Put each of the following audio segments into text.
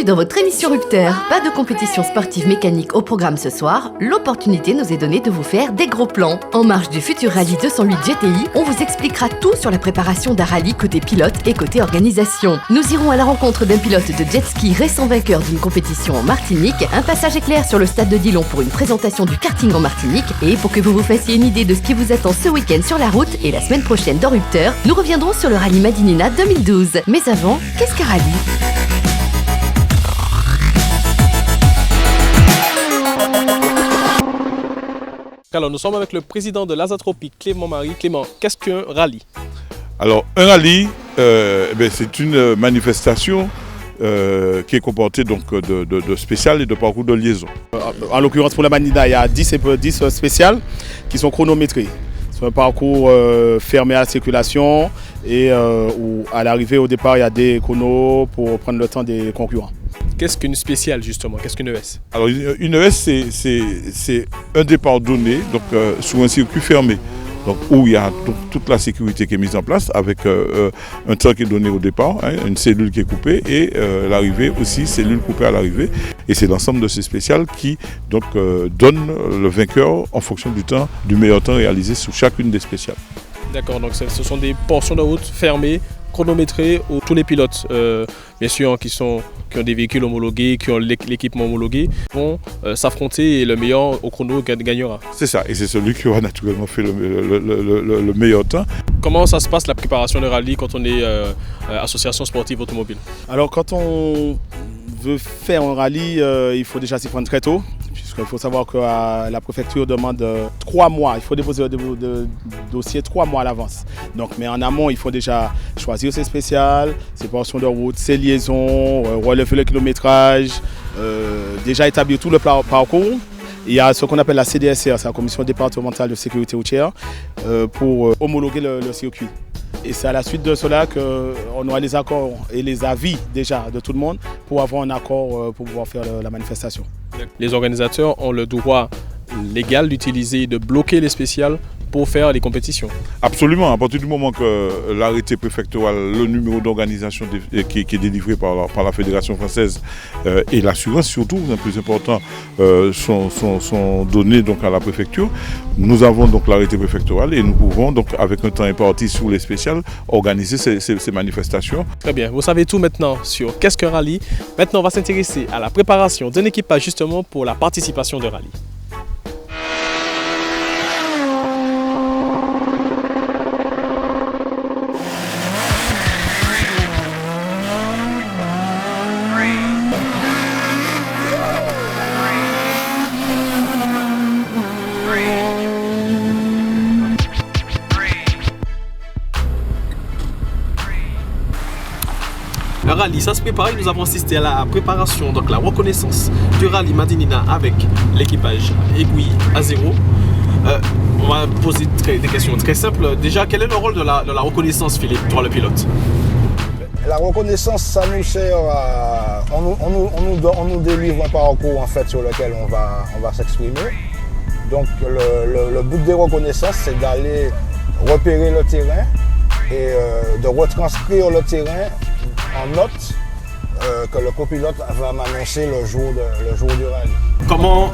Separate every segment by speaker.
Speaker 1: bienvenue dans votre émission Rupteur. Pas de compétition sportive mécanique au programme ce soir, l'opportunité nous est donnée de vous faire des gros plans. En marge du futur rallye 208 GTI, on vous expliquera tout sur la préparation d'un rallye côté pilote et côté organisation. Nous irons à la rencontre d'un pilote de jet ski récent vainqueur d'une compétition en Martinique, un passage éclair sur le stade de Dillon pour une présentation du karting en Martinique, et pour que vous vous fassiez une idée de ce qui vous attend ce week-end sur la route et la semaine prochaine dans Rupteur, nous reviendrons sur le rallye Madinina 2012. Mais avant, qu'est-ce qu'un rallye ?
Speaker 2: Alors, nous sommes avec le président de l'Azatropique, Clément Marie. Clément, qu'est-ce qu'un rallye ?
Speaker 3: Alors, un rallye, c'est une manifestation qui est comportée donc, de spéciales et de parcours de liaison.
Speaker 4: En l'occurrence, pour la Madinina, il y a 10 spéciales qui sont chronométrées. C'est un parcours fermé à la circulation et où à l'arrivée, au départ, il y a des chronos pour prendre le temps des concurrents.
Speaker 2: Qu'est-ce qu'une spéciale justement ? Qu'est-ce qu'une ES ?
Speaker 3: Alors une ES, c'est un départ donné donc, sur un circuit fermé. Donc, où il y a toute la sécurité qui est mise en place avec un temps qui est donné au départ, une cellule qui est coupée et l'arrivée aussi, cellule coupée à l'arrivée. Et c'est l'ensemble de ces spéciales qui donc, donne le vainqueur en fonction du meilleur temps réalisé sur chacune des spéciales.
Speaker 2: D'accord, donc ce sont des portions de route fermées, chronométrées, où tous les pilotes, bien sûr, qui ont des véhicules homologués, qui ont l'équipement homologué, vont s'affronter et le meilleur au chrono gagnera.
Speaker 3: C'est ça, et c'est celui qui aura naturellement fait le meilleur temps.
Speaker 2: Comment ça se passe la préparation de rallye quand on est association sportive automobile ?
Speaker 4: Alors quand on veut faire un rallye, il faut déjà s'y prendre très tôt. Puisqu'il faut savoir que la préfecture demande 3 mois. Il faut déposer le dossier 3 mois à l'avance. Donc, mais en amont, il faut déjà choisir ses spéciales, ses portions de route, ses liaisons, relever le kilométrage, déjà établir tout le parcours. Il y a ce qu'on appelle la CDSR, c'est la Commission départementale de sécurité routière, pour homologuer le circuit. Et c'est à la suite de cela qu'on aura les accords et les avis déjà de tout le monde pour avoir un accord pour pouvoir faire la manifestation.
Speaker 2: Les organisateurs ont le droit légal d'utiliser, de bloquer les spéciales pour faire les compétitions.
Speaker 3: Absolument, à partir du moment que l'arrêté préfectoral, le numéro d'organisation qui est délivré par la Fédération française et l'assurance surtout, le plus important, sont donnés donc, à la préfecture. Nous avons donc l'arrêté préfectoral et nous pouvons donc avec un temps imparti sur les spéciales organiser ces manifestations.
Speaker 2: Très bien, vous savez tout maintenant sur qu'est-ce qu'un rallye. Maintenant on va s'intéresser à la préparation d'un équipage justement pour la participation de rallye. Le rallye, ça se prépare et nous avons assisté à la préparation, donc la reconnaissance du rallye Madinina avec l'équipage aiguille à zéro. On va poser des questions très simples. Déjà, quel est le rôle de la reconnaissance, Philippe, toi le pilote ?
Speaker 5: La reconnaissance, ça nous sert à... On nous délivre un parcours en fait, sur lequel on va s'exprimer. Donc le but des reconnaissances, c'est d'aller repérer le terrain et de retranscrire le terrain en notes que le copilote va m'annoncer le jour du rallye.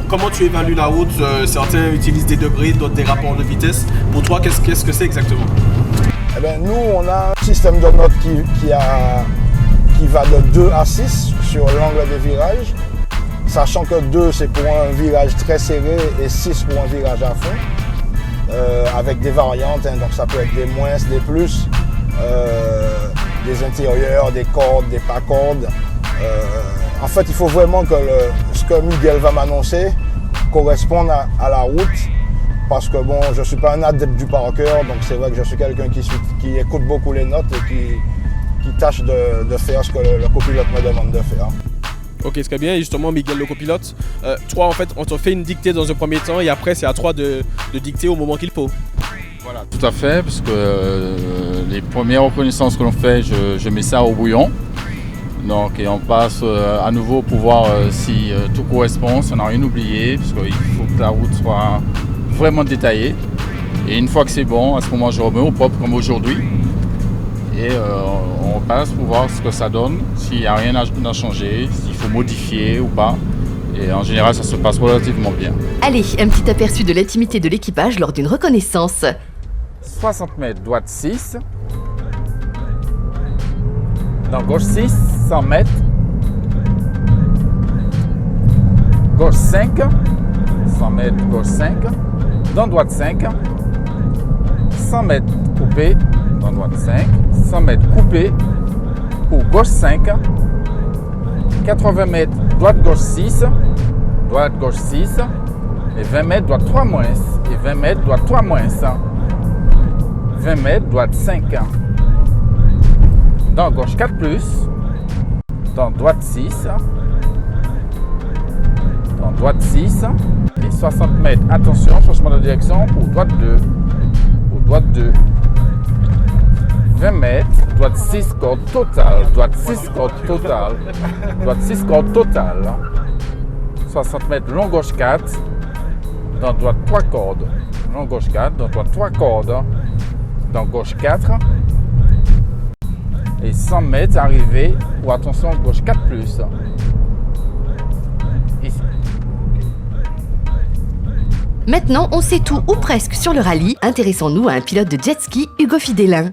Speaker 2: Comment tu évalues la route ? Certains utilisent des degrés, d'autres des rapports de vitesse. Pour toi, qu'est-ce que c'est exactement ?
Speaker 5: Eh bien, nous, on a un système de notes qui va de 2 à 6 sur l'angle des virages, sachant que 2 c'est pour un virage très serré et 6 pour un virage à fond, avec des variantes, donc ça peut être des moins, des plus. Des intérieurs, des cordes, des pas cordes. En fait, il faut vraiment que ce que Miguel va m'annoncer corresponde à la route parce que bon, je ne suis pas un adepte du par cœur, donc c'est vrai que je suis quelqu'un qui écoute beaucoup les notes et qui tâche de faire ce que le copilote me demande de faire.
Speaker 2: Ok, très bien. Et justement, Miguel, le copilote, toi, en fait, on te fait une dictée dans un premier temps et après, c'est à toi de dicter au moment qu'il faut.
Speaker 6: Voilà, tout à fait, parce que les premières reconnaissances que l'on fait, je mets ça au bouillon. Donc, et on passe à nouveau pour voir si tout correspond, si on n'a rien oublié, parce qu'il faut que la route soit vraiment détaillée. Et une fois que c'est bon, à ce moment, je remets au propre comme aujourd'hui. Et on passe pour voir ce que ça donne, s'il n'y a rien à changer, s'il faut modifier ou pas. Et en général, ça se passe relativement bien.
Speaker 1: Allez, un petit aperçu de l'intimité de l'équipage lors d'une reconnaissance.
Speaker 6: 60 mètres, droite 6. Dans gauche 6, 100 mètres. Gauche 5. 100 mètres, gauche 5. Dans droite 5. 100 mètres coupé. Dans droite 5. 100 mètres coupé. Pour gauche 5. 80 mètres, droite gauche 6. Droite gauche 6. Et 20 mètres, droite 3 moins. Et 20 mètres, droite 3 moins. 20 mètres, droite 5. Dans gauche 4 plus. Dans droite 6. Dans droite 6. Et 60 mètres. Attention, changement de direction pour droite 2. Pour droite 2. 20 mètres. Droite 6 cordes totale. Droite 6 cordes totale. Droite 6 cordes totale. 60 mètres, long gauche 4. Dans droite 3 cordes. Long gauche 4. Dans droite 3 cordes. Dans gauche 4. Et 100 mètres arrivé pour attention gauche 4 plus. Ici.
Speaker 1: Maintenant, on sait tout ou presque sur le rallye. Intéressons-nous à un pilote de jet ski, Hugo Fidelin.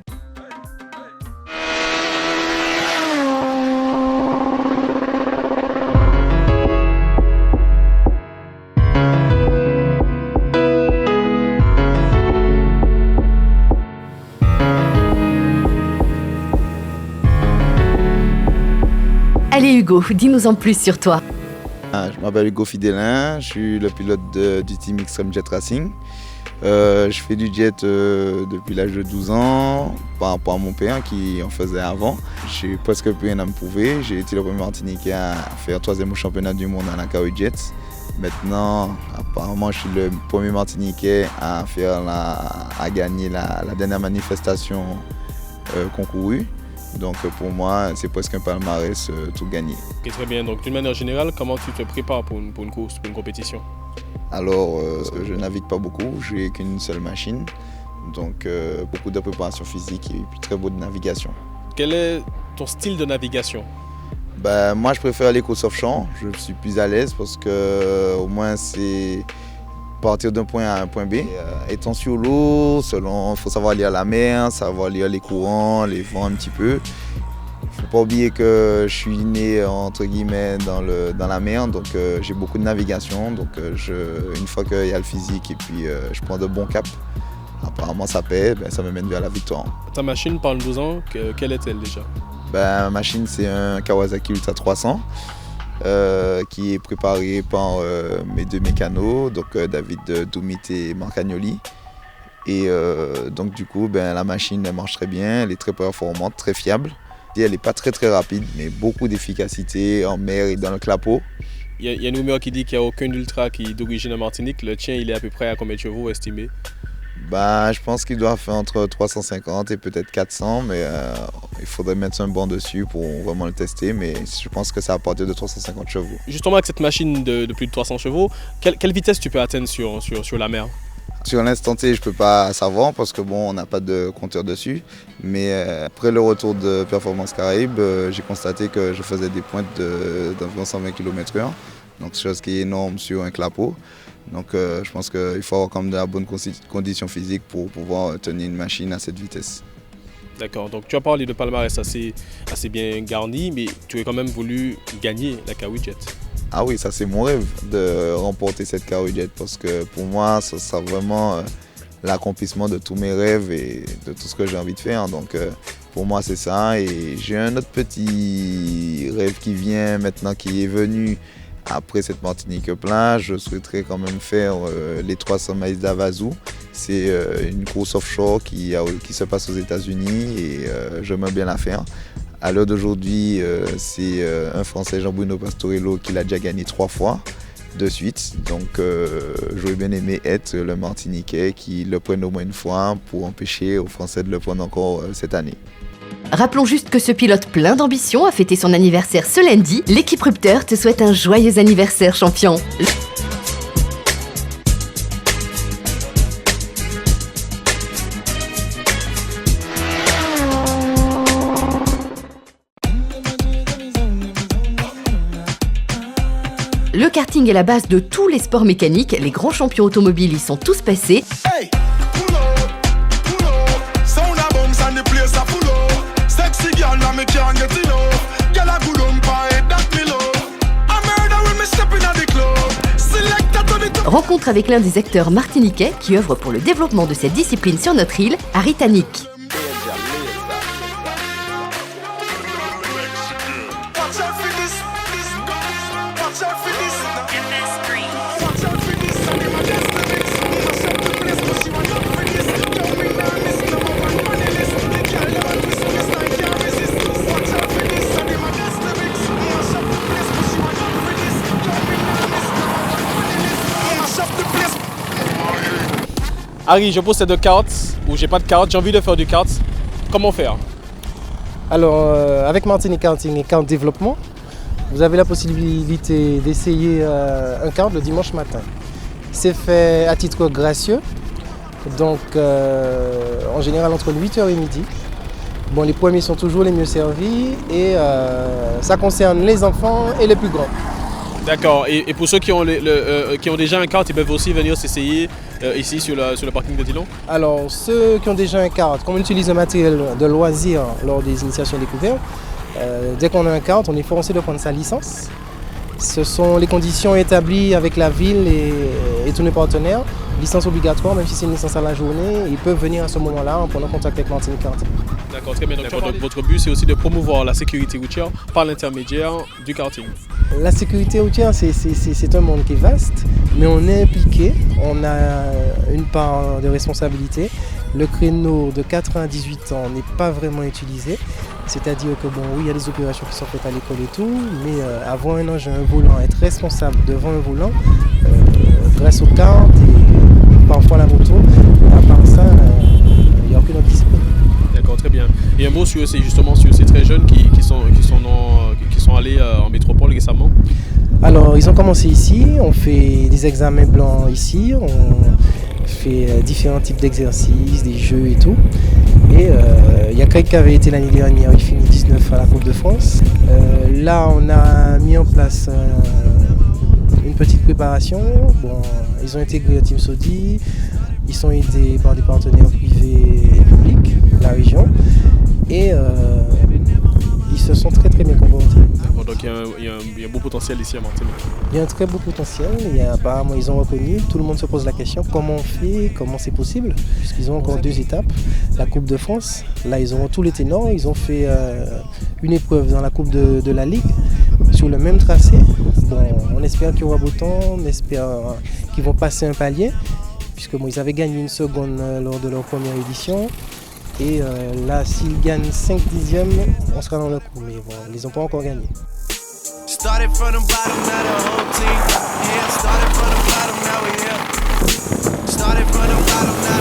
Speaker 1: Allez Hugo, dis-nous en plus sur toi.
Speaker 7: Je m'appelle Hugo Fidelin, je suis le pilote du team Extreme Jet Racing. Je fais du jet depuis l'âge de 12 ans par rapport à mon père qui en faisait avant. J'ai presque plus rien à me prouver. J'ai été le premier Martiniquais à faire 3e au championnat du monde à la KO Jet. Maintenant, apparemment, je suis le premier Martiniquais à gagner la dernière manifestation concourue. Donc pour moi, c'est presque un palmarès tout gagné.
Speaker 2: Ok, très bien. Donc d'une manière générale, comment tu te prépares pour une course, pour une compétition?
Speaker 7: Alors, je navigue pas beaucoup, j'ai qu'une seule machine. Donc beaucoup de préparation physique et puis très beau de navigation.
Speaker 2: Quel est ton style de navigation?
Speaker 7: Moi, je préfère les courses off-champ. Je suis plus à l'aise parce que au moins c'est partir d'un point à un point B. Étant sur l'eau, il faut savoir lire la mer, savoir lire les courants, les vents un petit peu. Il ne faut pas oublier que je suis né entre guillemets dans la mer, donc j'ai beaucoup de navigation. Donc une fois qu'il y a le physique et puis je prends de bons caps, apparemment ça paie, ça me mène vers la victoire.
Speaker 2: Ta machine, parle-nous-en, quelle est-elle déjà?
Speaker 7: Ma machine, c'est un Kawasaki Ultra 300. Qui est préparé par mes deux mécanos, donc David Doumit et Marc Agnoli. Et donc du coup, la machine elle marche très bien, elle est très performante, très fiable. Et elle n'est pas très rapide, mais beaucoup d'efficacité en mer et dans le clapot.
Speaker 2: Il y a une rumeur qui dit qu'il n'y a aucun ultra qui est d'origine en Martinique. Le tien, il est à peu près à combien de chevaux estimé?
Speaker 7: Je pense qu'il doit faire entre 350 et peut-être 400, mais il faudrait mettre un banc dessus pour vraiment le tester, mais je pense que c'est à partir de 350 chevaux.
Speaker 2: Justement, avec cette machine de plus de 300 chevaux, quelle vitesse tu peux atteindre sur la mer?
Speaker 7: Sur l'instant T, je ne peux pas savoir parce que on n'a pas de compteur dessus, mais après le retour de Performance Caraïbes, j'ai constaté que je faisais des pointes d'environ 120 km/h, donc chose qui est énorme sur un clapot. Donc je pense qu'il faut avoir quand même de la bonne condition physique pour pouvoir tenir une machine à cette vitesse.
Speaker 2: D'accord, donc tu as parlé de palmarès assez bien garni, mais tu as quand même voulu gagner la KO Jet.
Speaker 7: Ah oui, ça c'est mon rêve de remporter cette KO Jet parce que pour moi, ça sera vraiment l'accomplissement de tous mes rêves et de tout ce que j'ai envie de faire. Donc pour moi c'est ça, et j'ai un autre petit rêve qui vient maintenant, qui est venu. Après cette Martinique plage, je souhaiterais quand même faire les 300 miles d'Havasu. C'est une course offshore qui se passe aux États-Unis et j'aimerais bien la faire. À l'heure d'aujourd'hui, c'est un Français, Jean-Bruno Pastorello, qui l'a déjà gagné 3 fois de suite. Donc j'aurais bien aimé être le Martiniquais qui le prenne au moins une fois pour empêcher aux Français de le prendre encore cette année.
Speaker 1: Rappelons juste que ce pilote plein d'ambition a fêté son anniversaire ce lundi. L'équipe Rupteur te souhaite un joyeux anniversaire, champion. karting est la base de tous les sports mécaniques. Les grands champions automobiles y sont tous passés.
Speaker 8: Hey, pull up, sound a bounce and the place a full up. Sexy girl, now me can't get enough. Girl a good umpire, that me love. I murder when me step in at the club. Select that to the top.
Speaker 1: Rencontre avec l'un des acteurs martiniquais qui œuvre pour le développement de cette discipline sur notre île, Aritanic.
Speaker 8: Watch out for this, watch out for this. Watch out for this, and him a just the mix. Mash up the place, 'cause she want up for this. Don't be nervous, number one on the list. The girl never twist, I can't resist. Watch out for this, and him a just the mix. Mash up the place, 'cause she want up for this. Don't be nervous, number one on the list. Mash up the place.
Speaker 2: Harry, je possède de cartes ou j'ai pas de cartes, j'ai envie de faire du kart. Comment faire?
Speaker 9: Alors, avec Martinique Karting et Kart Développement, vous avez la possibilité d'essayer un kart le dimanche matin. C'est fait à titre gracieux, donc en général entre 8h et midi. Bon, les premiers sont toujours les mieux servis et ça concerne les enfants et les plus grands.
Speaker 2: D'accord, et pour ceux qui ont, qui ont déjà un kart, ils peuvent aussi venir s'essayer ici sur le parking de Dillon?
Speaker 9: Alors, ceux qui ont déjà un kart, comme on utilise le matériel de loisir lors des initiations découvertes, dès qu'on a un kart, on est forcé de prendre sa licence. Ce sont les conditions établies avec la ville et tous les partenaires. Licence obligatoire, même si c'est une licence à la journée, ils peuvent venir à ce moment-là en prenant contact avec Martinique Karting.
Speaker 2: D'accord, très bien. Donc, votre but, c'est aussi de promouvoir la sécurité routière par l'intermédiaire du karting.
Speaker 9: La sécurité routière, c'est un monde qui est vaste, mais on est impliqué, on a une part de responsabilité. Le créneau de 4 à 18 ans n'est pas vraiment utilisé, c'est-à-dire que bon, oui, il y a des opérations qui sont faites à l'école et tout, mais avoir un engin, un volant, être responsable devant un volant, grâce aux cartes et parfois la moto, à part ça, il n'y a aucune autre discipline.
Speaker 2: D'accord, très bien. Et un mot sur ces très jeunes qui sont allés en métropole récemment?
Speaker 9: Alors, ils ont commencé ici, on fait des examens blancs ici, on fait différents types d'exercices, des jeux et tout. Et il y a quelqu'un qui avait été l'année dernière, il finit 19 à la Coupe de France. Là, on a mis en place une petite préparation. Bon, ils ont intégré la Team Saudi, ils sont aidés par des partenaires privés et publics de la région. Et ils se sont très très bien comportés.
Speaker 2: Bon, donc il y a un beau potentiel ici à Martinique.
Speaker 9: Il y a un très beau potentiel, apparemment ils ont reconnu, tout le monde se pose la question comment on fait, comment c'est possible, puisqu'ils ont encore 2 étapes. La Coupe de France, là ils auront tous les ténors, ils ont fait une épreuve dans la Coupe de la Ligue sur le même tracé. Bon, on espère qu'il y aura beau temps, on espère qu'ils vont passer un palier, puisque bon, ils avaient gagné une seconde lors de leur première édition. Et là, s'ils gagnent 5 dixièmes, on sera dans le coup. Mais bon, ils les ont pas encore gagné.
Speaker 8: Started from the bottom, now the whole team here. Started from the bottom, now we here. Started from the bottom, now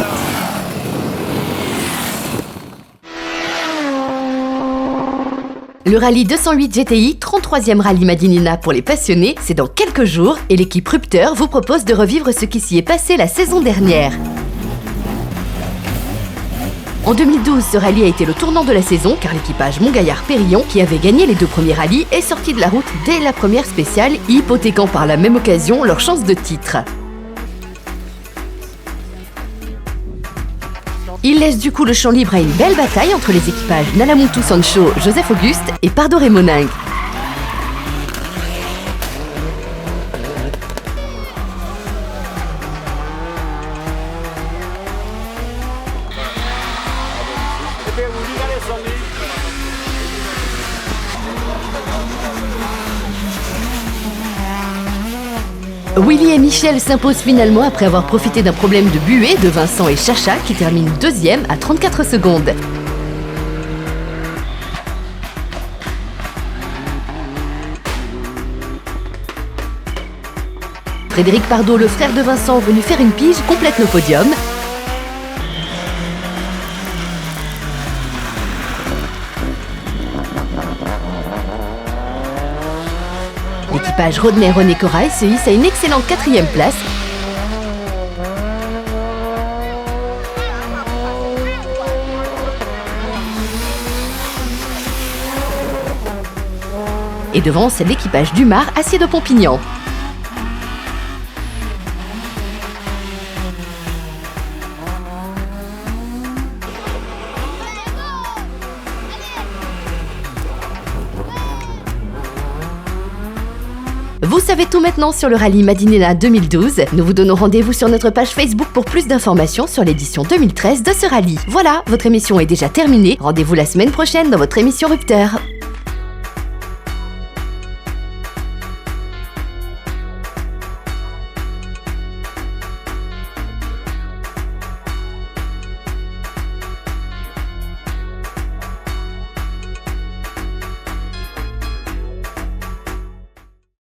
Speaker 8: the...
Speaker 1: Le rallye 208 GTI, 33e rallye Madinina pour les passionnés, c'est dans quelques jours et l'équipe Rupteur vous propose de revivre ce qui s'y est passé la saison dernière. En 2012, ce rallye a été le tournant de la saison car l'équipage Montgaillard-Périllon, qui avait gagné les 2 premiers rallyes, est sorti de la route dès la première spéciale, hypothéquant par la même occasion leur chance de titre. Il laisse du coup le champ libre à une belle bataille entre les équipages Nalamuntu Sancho, Joseph Auguste et Pardoré Moningue. Willy et Michel s'imposent finalement après avoir profité d'un problème de buée de Vincent et Chacha qui terminent 2e à 34 secondes. Frédéric Pardo, le frère de Vincent, venu faire une pige, complète le podium. L'équipage Rodney-René Corail se hisse à une excellente 4e place. Et devant, c'est l'équipage Dumar, Acier de Pompignan. Vous savez tout maintenant sur le rallye Madinina 2012. Nous vous donnons rendez-vous sur notre page Facebook pour plus d'informations sur l'édition 2013 de ce rallye. Voilà, votre émission est déjà terminée. Rendez-vous la semaine prochaine dans votre émission Rupteur.